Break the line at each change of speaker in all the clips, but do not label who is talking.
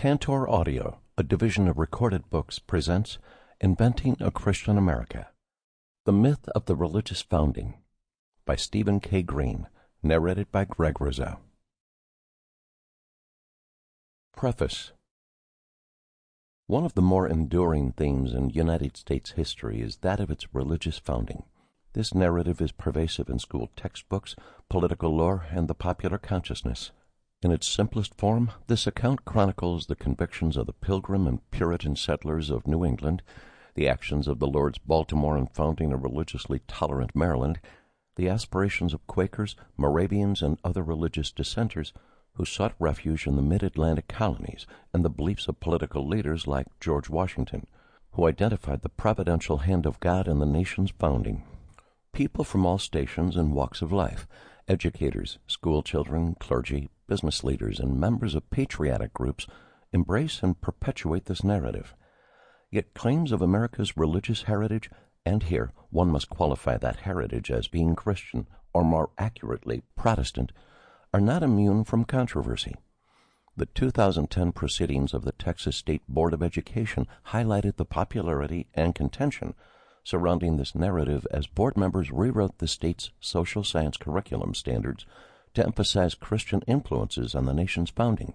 Tantor Audio, a division of Recorded Books, presents Inventing a Christian America. The Myth of the Religious Founding by Stephen K. Green, narrated by Gregg Rizzo. Preface. One of the more enduring themes in United States history is that of its religious founding. This narrative is pervasive in school textbooks, political lore, and the popular consciousness. In its simplest form, this account chronicles the convictions of the Pilgrim and Puritan settlers of New England, the actions of the Lords Baltimore in founding a religiously tolerant Maryland, the aspirations of Quakers, Moravians, and other religious dissenters who sought refuge in the mid-Atlantic colonies, and the beliefs of political leaders like George Washington, who identified the providential hand of God in the nation's founding. People from all stations and walks of life, educators, school children, clergy, business leaders, and members of patriotic groups embrace and perpetuate this narrative. Yet claims of America's religious heritage, and here one must qualify that heritage as being Christian, or more accurately, Protestant, are not immune from controversy. The 2010 proceedings of the Texas State Board of Education highlighted the popularity and contention surrounding this narrative as board members rewrote the state's social science curriculum standards to emphasize Christian influences on the nation's founding.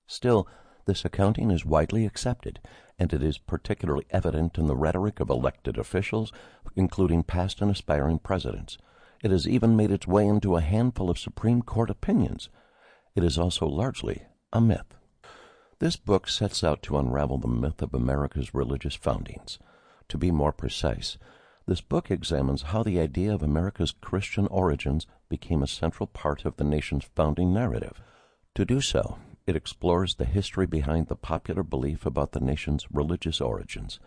Still, this accounting is widely accepted, and it is particularly evident in the rhetoric of elected officials, including past and aspiring presidents. It has even made its way into a handful of Supreme Court opinions. It is also largely a myth. This book sets out to unravel the myth of America's religious foundings. To be more precise, this book examines how the idea of America's Christian origins became a central part of the nation's founding narrative. To do so, it explores the history behind the popular belief about the nation's religious origins,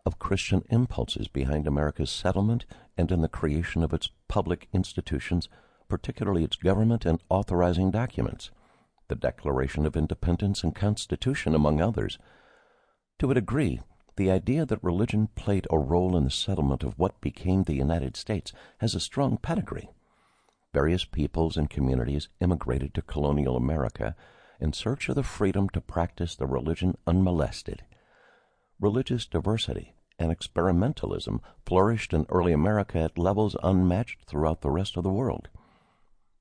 of Christian impulses behind America's settlement and in the creation of its public institutions, particularly its government and authorizing documents, the Declaration of Independence and Constitution, among others. To a degree, the idea that religion played a role in the settlement of what became the United States has a strong pedigree. Various peoples and communities immigrated to colonial America in search of the freedom to practice the religion unmolested. Religious diversity and experimentalism flourished in early America at levels unmatched throughout the rest of the world.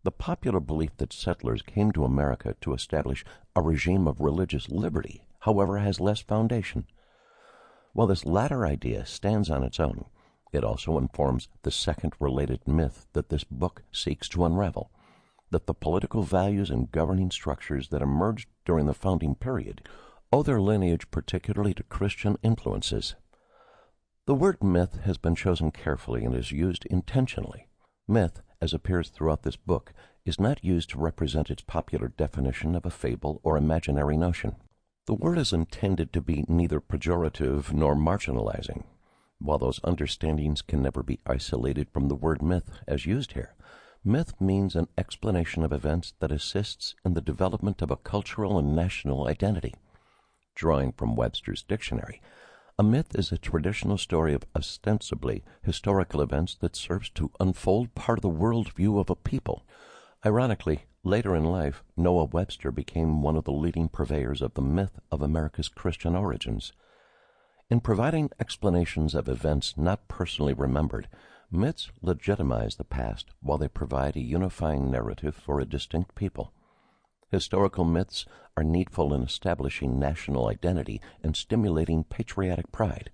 The popular belief that settlers came to America to establish a regime of religious liberty, however, has less foundation. While this latter idea stands on its own, it also informs the second related myth that this book seeks to unravel, that the political values and governing structures that emerged during the founding period owe their lineage particularly to Christian influences. The word myth has been chosen carefully and is used intentionally. Myth, as appears throughout this book, is not used to represent its popular definition of a fable or imaginary notion. The word is intended to be neither pejorative nor marginalizing. While those understandings can never be isolated from the word myth as used here, myth means an explanation of events that assists in the development of a cultural and national identity. Drawing from Webster's dictionary, a myth is a traditional story of ostensibly historical events that serves to unfold part of the worldview of a people. Ironically, later in life, Noah Webster became one of the leading purveyors of the myth of America's Christian origins. In providing explanations of events not personally remembered, myths legitimize the past while they provide a unifying narrative for a distinct people. Historical myths are needful in establishing national identity and stimulating patriotic pride.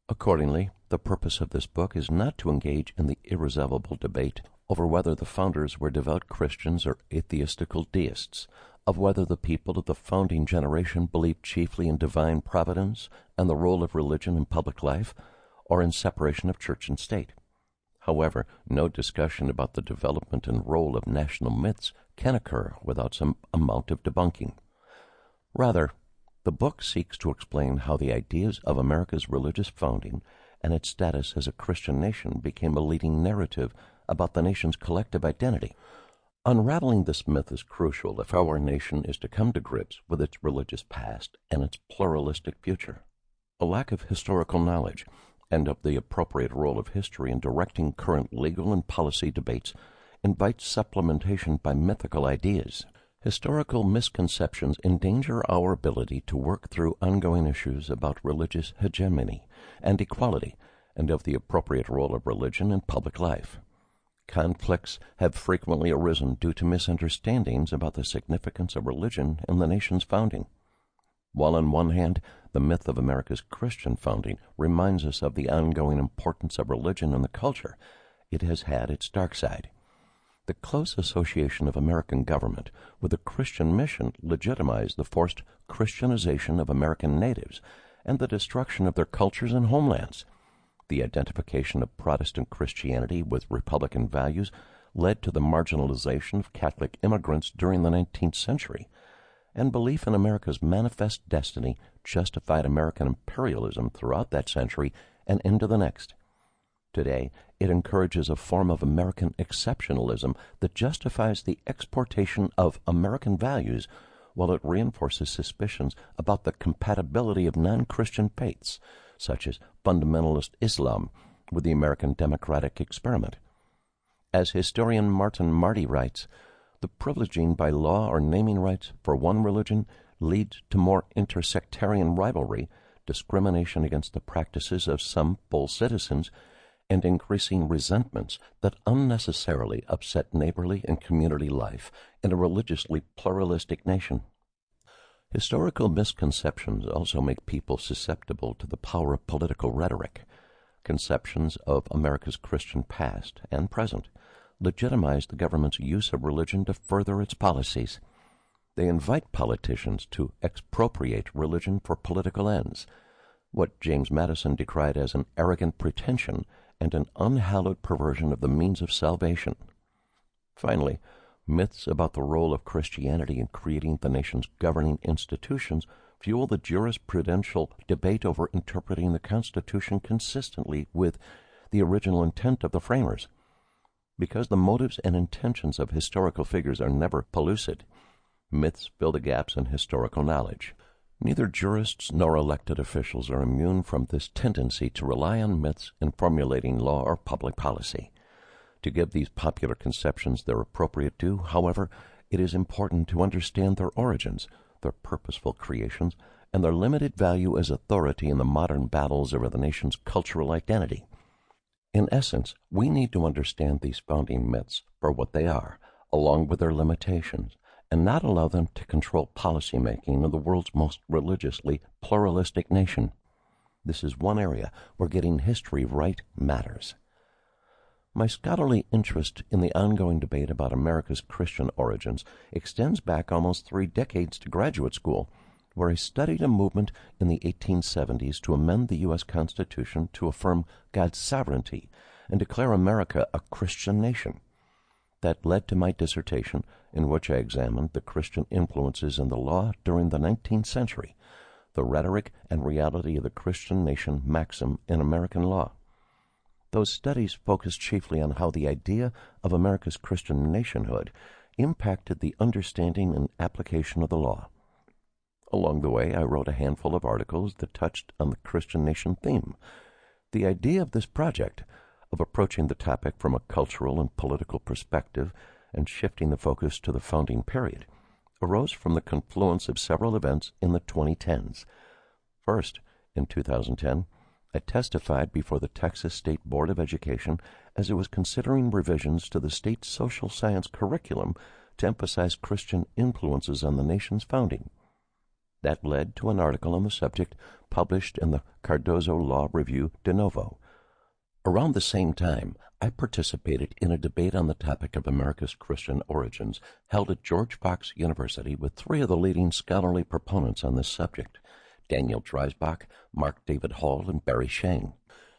Accordingly, the purpose of this book is not to engage in the irresolvable debate over whether the founders were devout Christians or atheistical deists, of whether the people of the founding generation believed chiefly in divine providence and the role of religion in public life, or in separation of church and state. However, no discussion about the development and role of national myths can occur without some amount of debunking. Rather, the book seeks to explain how the ideas of America's religious founding and its status as a Christian nation became a leading narrative about the nation's collective identity. Unraveling this myth is crucial if our nation is to come to grips with its religious past and its pluralistic future. A lack of historical knowledge and of the appropriate role of history in directing current legal and policy debates invites supplementation by mythical ideas. Historical misconceptions endanger our ability to work through ongoing issues about religious hegemony and equality, and of the appropriate role of religion in public life. Conflicts have frequently arisen due to misunderstandings about the significance of religion in the nation's founding. While on one hand, the myth of America's Christian founding reminds us of the ongoing importance of religion in the culture, it has had its dark side. The close association of American government with the Christian mission legitimized the forced Christianization of American natives and the destruction of their cultures and homelands. The identification of Protestant Christianity with Republican values led to the marginalization of Catholic immigrants during the 19th century, and belief in America's manifest destiny justified American imperialism throughout that century and into the next. Today, it encourages a form of American exceptionalism that justifies the exportation of American values while it reinforces suspicions about the compatibility of non-Christian faiths, such as fundamentalist Islam, with the American democratic experiment. As historian Martin Marty writes, the privileging by law or naming rights for one religion leads to more intersectarian rivalry, discrimination against the practices of some full citizens, and increasing resentments that unnecessarily upset neighborly and community life in a religiously pluralistic nation. Historical misconceptions also make people susceptible to the power of political rhetoric. Conceptions of America's Christian past and present legitimize the government's use of religion to further its policies. They invite politicians to expropriate religion for political ends, what James Madison decried as an arrogant pretension and an unhallowed perversion of the means of salvation. Finally, myths about the role of Christianity in creating the nation's governing institutions fuel the jurisprudential debate over interpreting the Constitution consistently with the original intent of the framers. Because the motives and intentions of historical figures are never pellucid, myths fill the gaps in historical knowledge. Neither jurists nor elected officials are immune from this tendency to rely on myths in formulating law or public policy. To give these popular conceptions their appropriate due, however, it is important to understand their origins, their purposeful creations, and their limited value as authority in the modern battles over the nation's cultural identity. In essence, we need to understand these founding myths for what they are, along with their limitations, and not allow them to control policymaking in the world's most religiously pluralistic nation. This is one area where getting history right matters. My scholarly interest in the ongoing debate about America's Christian origins extends back almost 3 decades to graduate school, where I studied a movement in the 1870s to amend the U.S. Constitution to affirm God's sovereignty and declare America a Christian nation. That led to my dissertation, in which I examined the Christian influences in the law during the 19th century, the rhetoric and reality of the Christian nation maxim in American law. Those studies focused chiefly on how the idea of America's Christian nationhood impacted the understanding and application of the law. Along the way, I wrote a handful of articles that touched on the Christian nation theme. The idea of this project, of approaching the topic from a cultural and political perspective and shifting the focus to the founding period, arose from the confluence of several events in the 2010s. First, in 2010, I testified before the Texas State Board of Education as it was considering revisions to the state social science curriculum to emphasize Christian influences on the nation's founding. That led to an article on the subject published in the Cardozo Law Review de Novo. Around the same time, I participated in a debate on the topic of America's Christian origins held at George Fox University with 3 of the leading scholarly proponents on this subject, Daniel Dreisbach, Mark David Hall, and Barry Shane.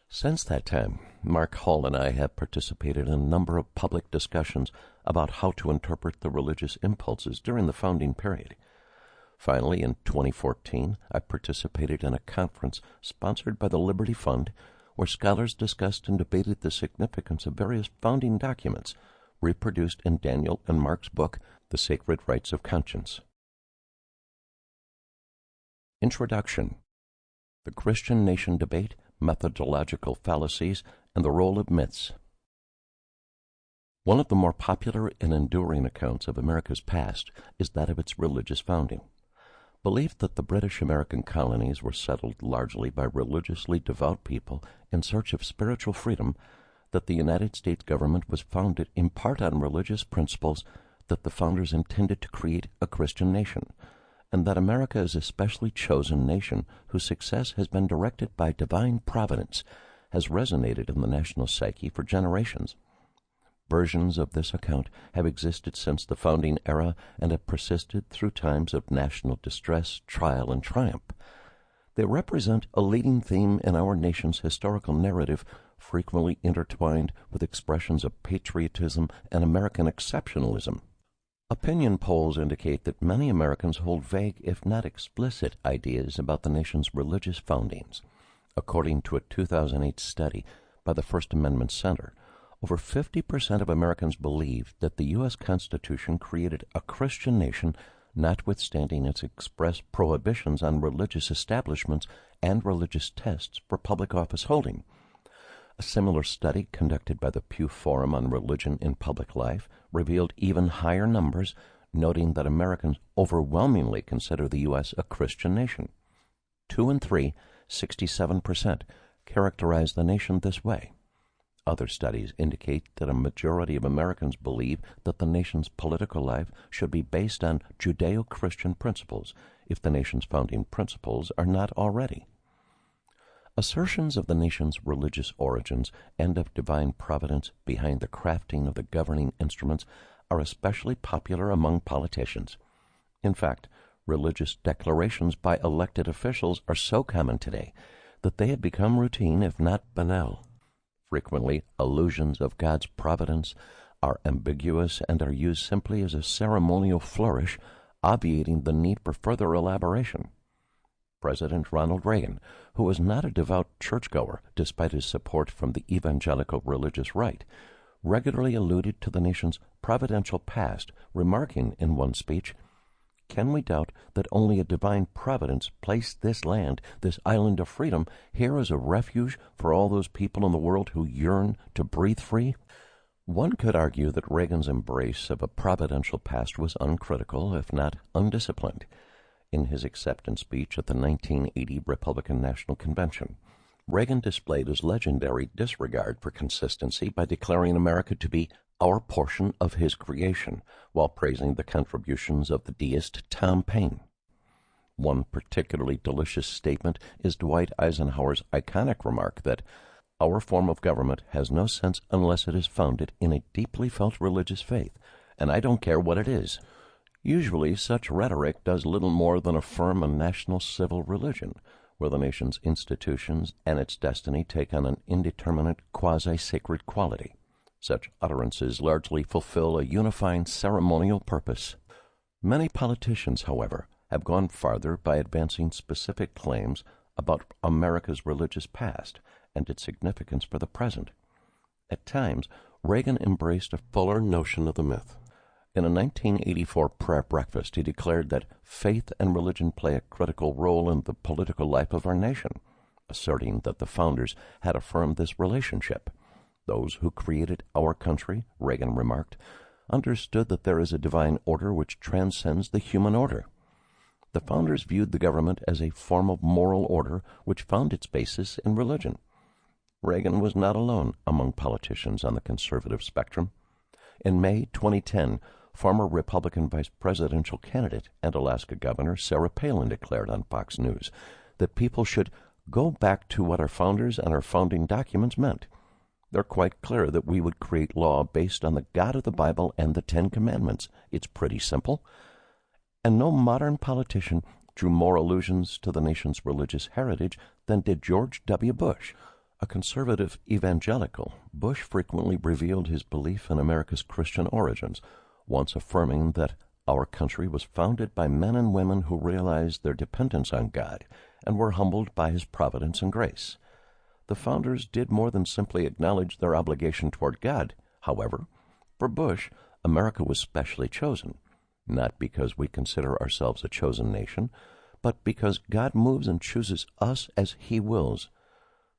Since that time, Mark Hall and I have participated in a number of public discussions about how to interpret the religious impulses during the founding period. Finally, in 2014, I participated in a conference sponsored by the Liberty Fund where scholars discussed and debated the significance of various founding documents reproduced in Daniel and Mark's book, The Sacred Rights of Conscience. Introduction: The Christian Nation Debate, Methodological Fallacies, and the Role of Myths. One of the more popular and enduring accounts of America's past is that of its religious founding. Belief that the British American colonies were settled largely by religiously devout people in search of spiritual freedom, that the United States government was founded in part on religious principles, that the founders intended to create a Christian nation, and that America is a specially chosen nation whose success has been directed by divine providence, has resonated in the national psyche for generations. Versions of this account have existed since the founding era and have persisted through times of national distress, trial, and triumph. They represent a leading theme in our nation's historical narrative, frequently intertwined with expressions of patriotism and American exceptionalism. Opinion polls indicate that many Americans hold vague, if not explicit, ideas about the nation's religious foundings. According to a 2008 study by the First Amendment Center, over 50% of Americans believe that the U.S. Constitution created a Christian nation, notwithstanding its express prohibitions on religious establishments and religious tests for public office holding. A similar study conducted by the Pew Forum on Religion in Public Life revealed even higher numbers, noting that Americans overwhelmingly consider the U.S. a Christian nation. 2 in 3, 67%, characterize the nation this way. Other studies indicate that a majority of Americans believe that the nation's political life should be based on Judeo-Christian principles, if the nation's founding principles are not already. Assertions of the nation's religious origins and of divine providence behind the crafting of the governing instruments are especially popular among politicians. In fact, religious declarations by elected officials are so common today that they have become routine, if not banal. Frequently, allusions of God's providence are ambiguous and are used simply as a ceremonial flourish, obviating the need for further elaboration. President Ronald Reagan, who was not a devout churchgoer despite his support from the evangelical religious right, regularly alluded to the nation's providential past, remarking in one speech, "Can we doubt that only a divine providence placed this land, this island of freedom, here as a refuge for all those people in the world who yearn to breathe free?" One could argue that Reagan's embrace of a providential past was uncritical, if not undisciplined. In his acceptance speech at the 1980 Republican National Convention, Reagan displayed his legendary disregard for consistency by declaring America to be our portion of his creation, while praising the contributions of the deist Tom Paine. One particularly delicious statement is Dwight Eisenhower's iconic remark that our form of government has no sense unless it is founded in a deeply felt religious faith, and I don't care what it is. Usually such rhetoric does little more than affirm a national civil religion, where the nation's institutions and its destiny take on an indeterminate quasi-sacred quality. Such utterances largely fulfill a unifying ceremonial purpose. Many politicians, however, have gone farther by advancing specific claims about America's religious past and its significance for the present. At times, Reagan embraced a fuller notion of the myth. In a 1984 prayer breakfast, he declared that faith and religion play a critical role in the political life of our nation, asserting that the founders had affirmed this relationship. Those who created our country, Reagan remarked, understood that there is a divine order which transcends the human order. The founders viewed the government as a form of moral order which found its basis in religion. Reagan was not alone among politicians on the conservative spectrum. In May 2010, former Republican vice presidential candidate and Alaska Governor Sarah Palin declared on Fox News that people should go back to what our founders and our founding documents meant. They're quite clear that we would create law based on the God of the Bible and the Ten Commandments. It's pretty simple. And no modern politician drew more allusions to the nation's religious heritage than did George W. Bush. A conservative evangelical, Bush frequently revealed his belief in America's Christian origins, once affirming that our country was founded by men and women who realized their dependence on God and were humbled by his providence and grace. The founders did more than simply acknowledge their obligation toward God. However, for Bush, America was specially chosen, not because we consider ourselves a chosen nation, but because God moves and chooses us as He wills.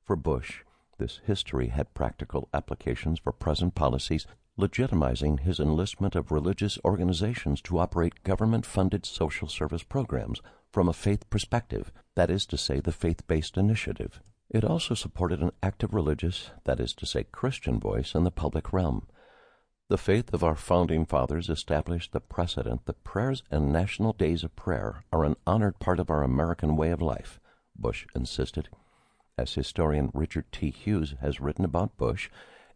For Bush, this history had practical applications for present policies legitimizing his enlistment of religious organizations to operate government-funded social service programs from a faith perspective, that is to say, the faith-based initiative. It also supported an active religious, that is to say, Christian voice in the public realm. The faith of our founding fathers established the precedent that prayers and national days of prayer are an honored part of our American way of life, Bush insisted. As historian Richard T. Hughes has written about Bush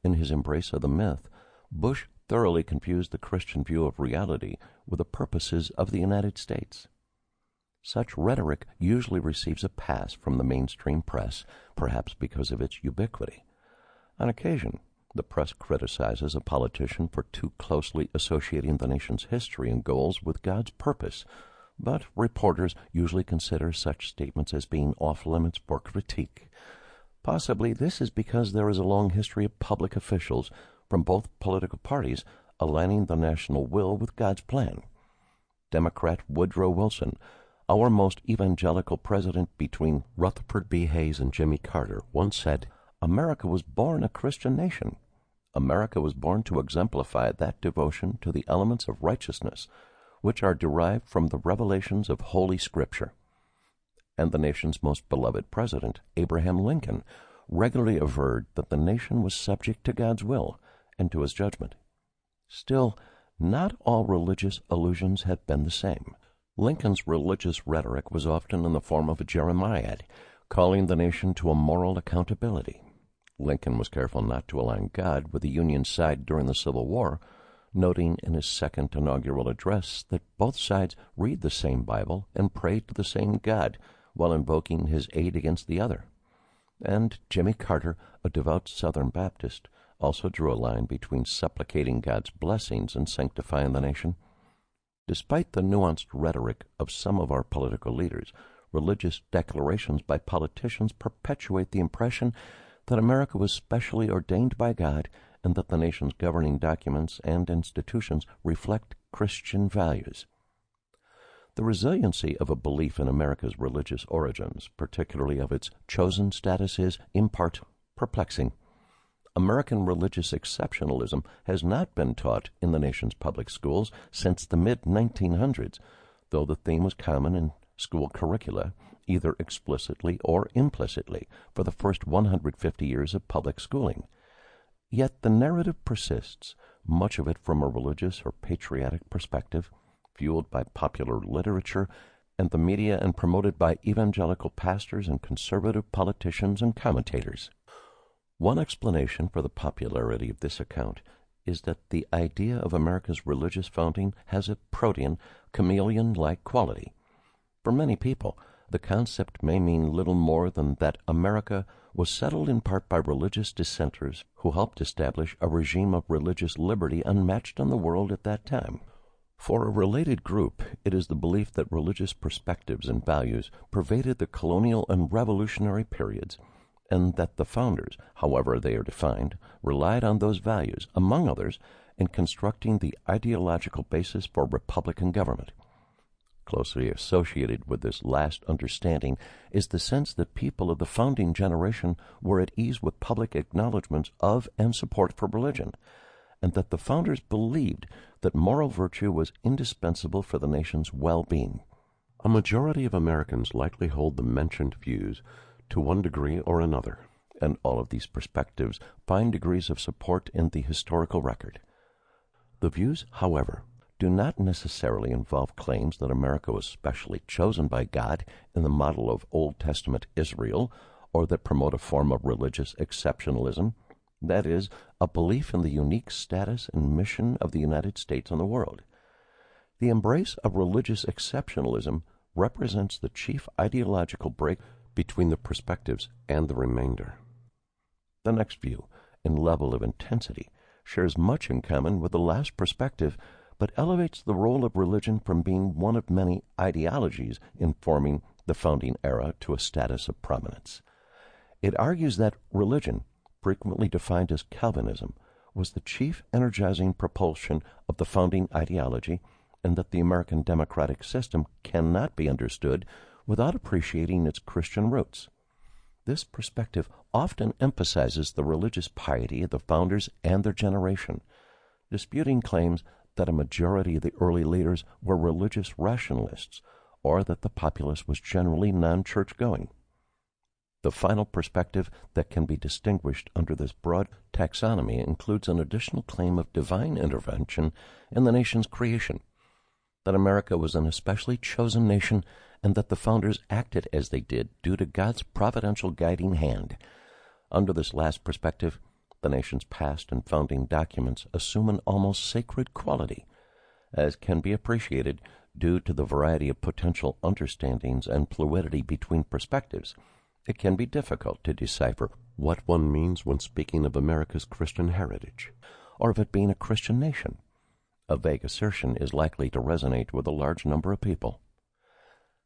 in his embrace of the myth, Bush thoroughly confused the Christian view of reality with the purposes of the United States. Such rhetoric usually receives a pass from the mainstream press, perhaps because of its ubiquity. On occasion, the press criticizes a politician for too closely associating the nation's history and goals with God's purpose, but reporters usually consider such statements as being off-limits for critique. Possibly this is because there is a long history of public officials from both political parties aligning the national will with God's plan. Democrat Woodrow Wilson, our most evangelical president between Rutherford B. Hayes and Jimmy Carter, once said, "America was born a Christian nation. America was born to exemplify that devotion to the elements of righteousness which are derived from the revelations of Holy Scripture." And the nation's most beloved president, Abraham Lincoln, regularly averred that the nation was subject to God's will and to his judgment. Still, not all religious allusions have been the same. Lincoln's religious rhetoric was often in the form of a Jeremiad, calling the nation to a moral accountability. Lincoln was careful not to align God with the Union side during the Civil War, noting in his second inaugural address that both sides read the same Bible and pray to the same God while invoking his aid against the other. And Jimmy Carter, a devout Southern Baptist, also drew a line between supplicating God's blessings and sanctifying the nation. Despite the nuanced rhetoric of some of our political leaders, religious declarations by politicians perpetuate the impression that America was specially ordained by God and that the nation's governing documents and institutions reflect Christian values. The resiliency of a belief in America's religious origins, particularly of its chosen status, is, in part, perplexing. American religious exceptionalism has not been taught in the nation's public schools since the mid-1900s, though the theme was common in school curricula, either explicitly or implicitly, for the first 150 years of public schooling. Yet the narrative persists, much of it from a religious or patriotic perspective, fueled by popular literature and the media and promoted by evangelical pastors and conservative politicians and commentators. One explanation for the popularity of this account is that the idea of America's religious founding has a protean, chameleon-like quality. For many people, the concept may mean little more than that America was settled in part by religious dissenters who helped establish a regime of religious liberty unmatched in the world at that time. For a related group, it is the belief that religious perspectives and values pervaded the colonial and revolutionary periods, and that the founders, however they are defined, relied on those values, among others, in constructing the ideological basis for republican government. Closely associated with this last understanding is the sense that people of the founding generation were at ease with public acknowledgments of and support for religion, and that the founders believed that moral virtue was indispensable for the nation's well-being. A majority of Americans likely hold the mentioned views to one degree or another, and all of these perspectives find degrees of support in the historical record. The views, however, do not necessarily involve claims that America was specially chosen by God in the model of Old Testament Israel, or that promote a form of religious exceptionalism, that is, a belief in the unique status and mission of the United States in the world. The embrace of religious exceptionalism represents the chief ideological break between the perspectives and the remainder. The next view, in level of intensity, shares much in common with the last perspective, but elevates the role of religion from being one of many ideologies informing the founding era to a status of prominence. It argues that religion, frequently defined as Calvinism, was the chief energizing propulsion of the founding ideology, and that the American democratic system cannot be understood without appreciating its Christian roots. This perspective often emphasizes the religious piety of the founders and their generation. disputing claims that a majority of the early leaders were religious rationalists, or that the populace was generally non-church-going. The final perspective that can be distinguished under this broad taxonomy includes an additional claim of divine intervention in the nation's creation, that America was an especially chosen nation, and that the founders acted as they did due to God's providential guiding hand. Under this last perspective, the nation's past and founding documents assume an almost sacred quality, as can be appreciated due to the variety of potential understandings and fluidity between perspectives. It can be difficult to decipher what one means when speaking of America's Christian heritage, or of it being a Christian nation. A vague assertion is likely to resonate with a large number of people.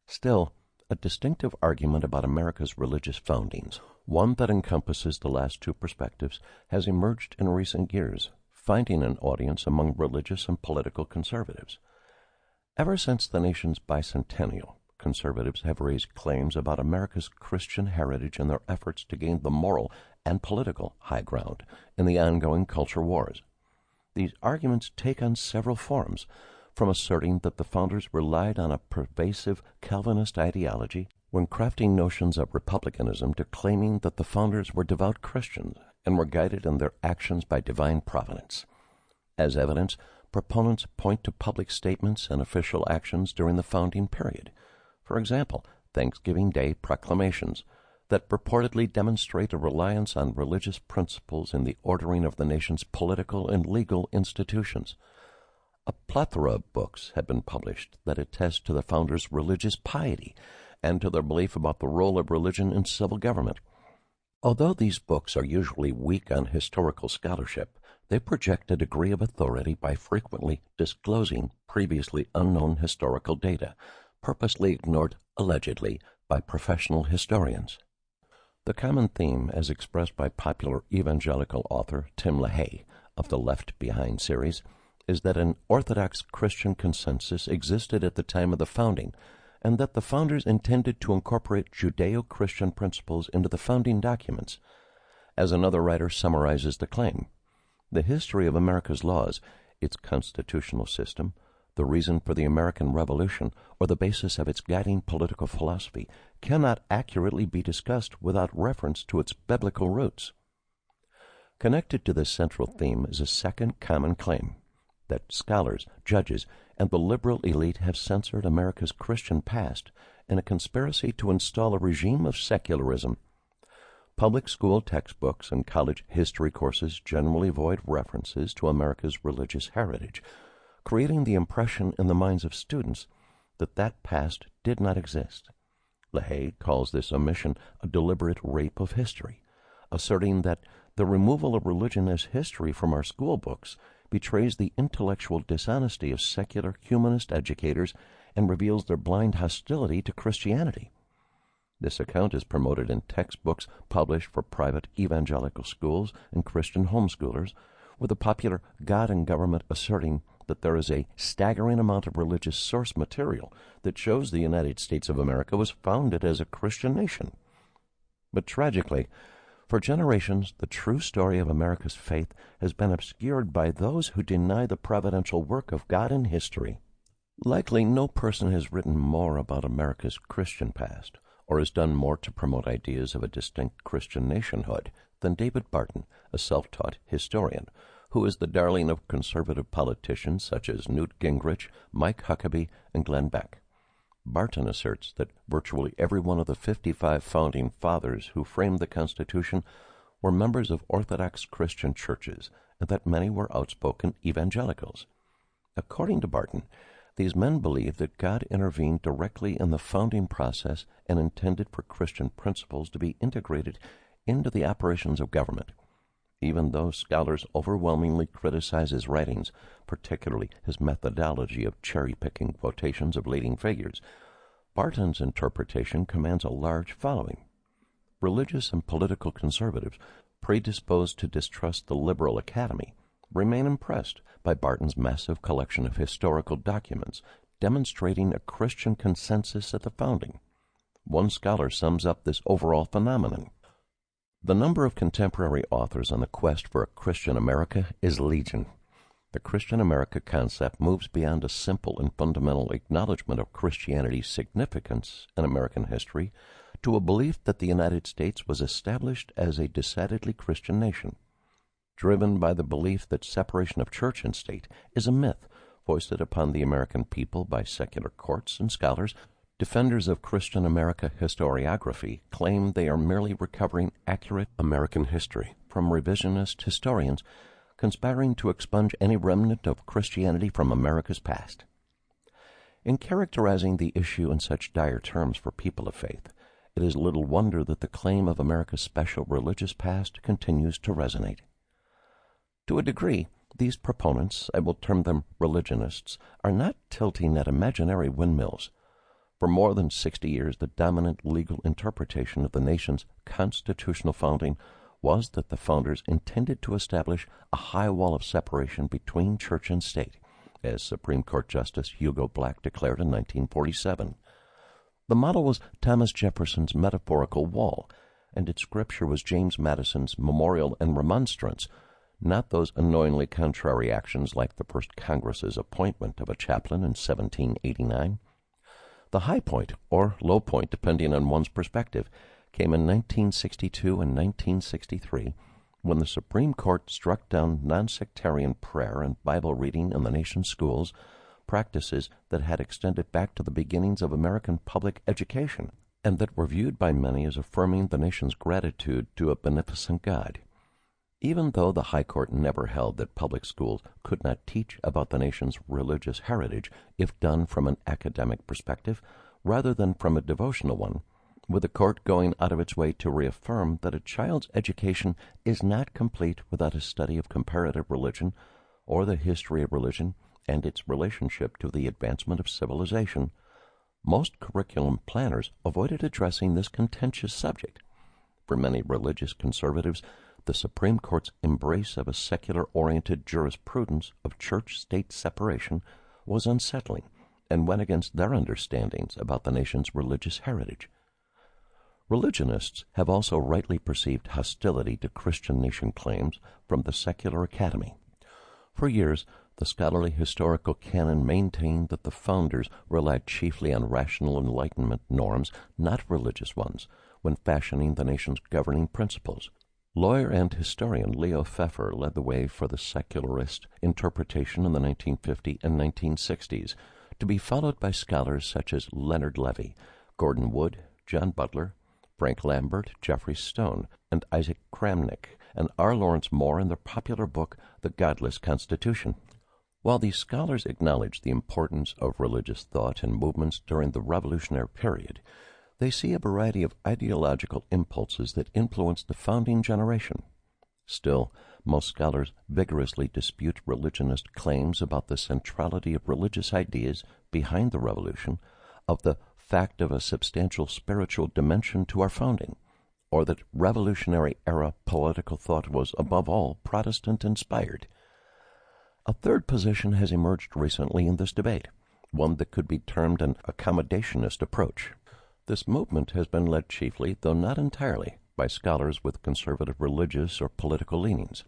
Still, a distinctive argument about America's religious foundings, one that encompasses the last two perspectives, has emerged in recent years, finding an audience among religious and political conservatives. Ever since the nation's bicentennial, conservatives have raised claims about America's Christian heritage in their efforts to gain the moral and political high ground in the ongoing culture wars. These arguments take on several forms, from asserting that the founders relied on a pervasive Calvinist ideology when crafting notions of republicanism to claiming that the founders were devout Christians and were guided in their actions by divine providence. As evidence, proponents point to public statements and official actions during the founding period. For example, Thanksgiving Day proclamations that purportedly demonstrate a reliance on religious principles in the ordering of the nation's political and legal institutions. A plethora of books have been published that attest to the founders' religious piety and to their belief about the role of religion in civil government. Although these books are usually weak on historical scholarship, they project a degree of authority by frequently disclosing previously unknown historical data, purposely ignored, allegedly, by professional historians. The common theme, as expressed by popular evangelical author Tim LaHaye of the Left Behind series, is that an Orthodox Christian consensus existed at the time of the founding, and that the founders intended to incorporate Judeo-Christian principles into the founding documents. As another writer summarizes the claim, the history of America's laws, its constitutional system, the reason for the American Revolution, or the basis of its guiding political philosophy cannot accurately be discussed without reference to its biblical roots. Connected to this central theme is a second common claim, that scholars, judges, and the liberal elite have censored America's Christian past in a conspiracy to install a regime of secularism. Public school textbooks and college history courses generally avoid references to America's religious heritage, creating the impression in the minds of students that that past did not exist. LaHaye calls this omission a deliberate rape of history, asserting that the removal of religion as history from our school books betrays the intellectual dishonesty of secular humanist educators and reveals their blind hostility to Christianity. This account is promoted in textbooks published for private evangelical schools and Christian homeschoolers, with the popular God and Government asserting that there is a staggering amount of religious source material that shows the United States of America was founded as a Christian nation. But tragically, for generations, the true story of America's faith has been obscured by those who deny the providential work of God in history. Likely no person has written more about America's Christian past, or has done more to promote ideas of a distinct Christian nationhood than David Barton, a self-taught historian, who is the darling of conservative politicians such as Newt Gingrich, Mike Huckabee, and Glenn Beck. Barton asserts that virtually every one of the 55 founding fathers who framed the Constitution were members of Orthodox Christian churches, and that many were outspoken evangelicals. According to Barton, these men believed that God intervened directly in the founding process and intended for Christian principles to be integrated into the operations of government. Even though scholars overwhelmingly criticize his writings, particularly his methodology of cherry-picking quotations of leading figures, Barton's interpretation commands a large following. Religious and political conservatives, predisposed to distrust the liberal academy, remain impressed by Barton's massive collection of historical documents demonstrating a Christian consensus at the founding. One scholar sums up this overall phenomenon. The number of contemporary authors on the quest for a Christian America is legion. The Christian America concept moves beyond a simple and fundamental acknowledgement of Christianity's significance in American history to a belief that the United States was established as a decidedly Christian nation, driven by the belief that separation of church and state is a myth foisted upon the American people by secular courts and scholars. Defenders of Christian America historiography claim they are merely recovering accurate American history from revisionist historians conspiring to expunge any remnant of Christianity from America's past. In characterizing the issue in such dire terms for people of faith, it is little wonder that the claim of America's special religious past continues to resonate. To a degree, these proponents, I will term them religionists, are not tilting at imaginary windmills. For more than 60 years, the dominant legal interpretation of the nation's constitutional founding was that the founders intended to establish a high wall of separation between church and state, as Supreme Court Justice Hugo Black declared in 1947. The model was Thomas Jefferson's metaphorical wall, and its scripture was James Madison's memorial and remonstrance, not those annoyingly contrary actions like the First Congress's appointment of a chaplain in 1789. The high point, or low point, depending on one's perspective, came in 1962 and 1963, when the Supreme Court struck down nonsectarian prayer and Bible reading in the nation's schools, practices that had extended back to the beginnings of American public education, and that were viewed by many as affirming the nation's gratitude to a beneficent God. Even though the High Court never held that public schools could not teach about the nation's religious heritage if done from an academic perspective rather than from a devotional one, with the court going out of its way to reaffirm that a child's education is not complete without a study of comparative religion or the history of religion and its relationship to the advancement of civilization, most curriculum planners avoided addressing this contentious subject. For many religious conservatives, the Supreme Court's embrace of a secular-oriented jurisprudence of church-state separation was unsettling and went against their understandings about the nation's religious heritage. Religionists have also rightly perceived hostility to Christian nation claims from the secular academy. For years, the scholarly historical canon maintained that the founders relied chiefly on rational Enlightenment norms, not religious ones, when fashioning the nation's governing principles. Lawyer and historian Leo Pfeffer led the way for the secularist interpretation in the 1950s and 1960s, to be followed by scholars such as Leonard Levy, Gordon Wood, John Butler, Frank Lambert, Jeffrey Stone, and Isaac Kramnik, and R. Lawrence Moore in their popular book, The Godless Constitution. While these scholars acknowledge the importance of religious thought and movements during the Revolutionary period, they see a variety of ideological impulses that influenced the founding generation. Still, most scholars vigorously dispute religionist claims about the centrality of religious ideas behind the Revolution, of the fact of a substantial spiritual dimension to our founding, or that Revolutionary-era political thought was, above all, Protestant-inspired. A third position has emerged recently in this debate, one that could be termed an accommodationist approach. This movement has been led chiefly, though not entirely, by scholars with conservative religious or political leanings.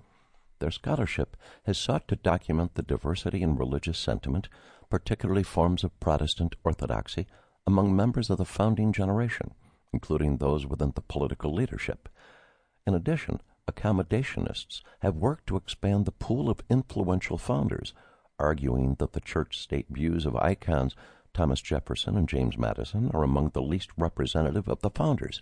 Their scholarship has sought to document the diversity in religious sentiment, particularly forms of Protestant orthodoxy, among members of the founding generation, including those within the political leadership. In addition, accommodationists have worked to expand the pool of influential founders, arguing that the church-state views of icons Thomas Jefferson and James Madison are among the least representative of the founders.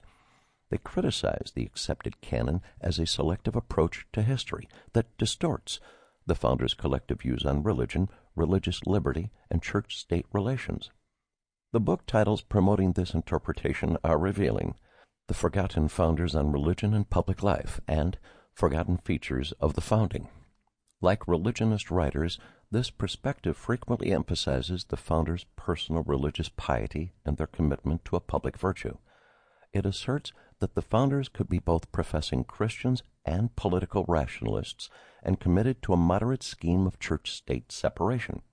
They criticize the accepted canon as a selective approach to history that distorts the founders' collective views on religion, religious liberty, and church-state relations. The book titles promoting this interpretation are revealing: The Forgotten Founders on Religion and Public Life, and Forgotten Features of the Founding. Like religionist writers, this perspective frequently emphasizes the founders' personal religious piety and their commitment to a public virtue. It asserts that the founders could be both professing Christians and political rationalists and committed to a moderate scheme of church-state separation.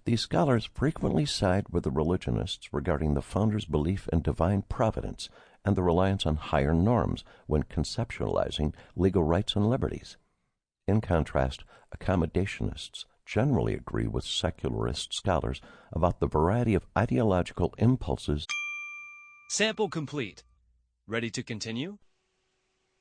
These scholars frequently side with the religionists regarding the founders' belief in divine providence and the reliance on higher norms when conceptualizing legal rights and liberties. In contrast, accommodationists generally agree with secularist scholars about the variety of ideological impulses.
Sample complete. Ready to continue?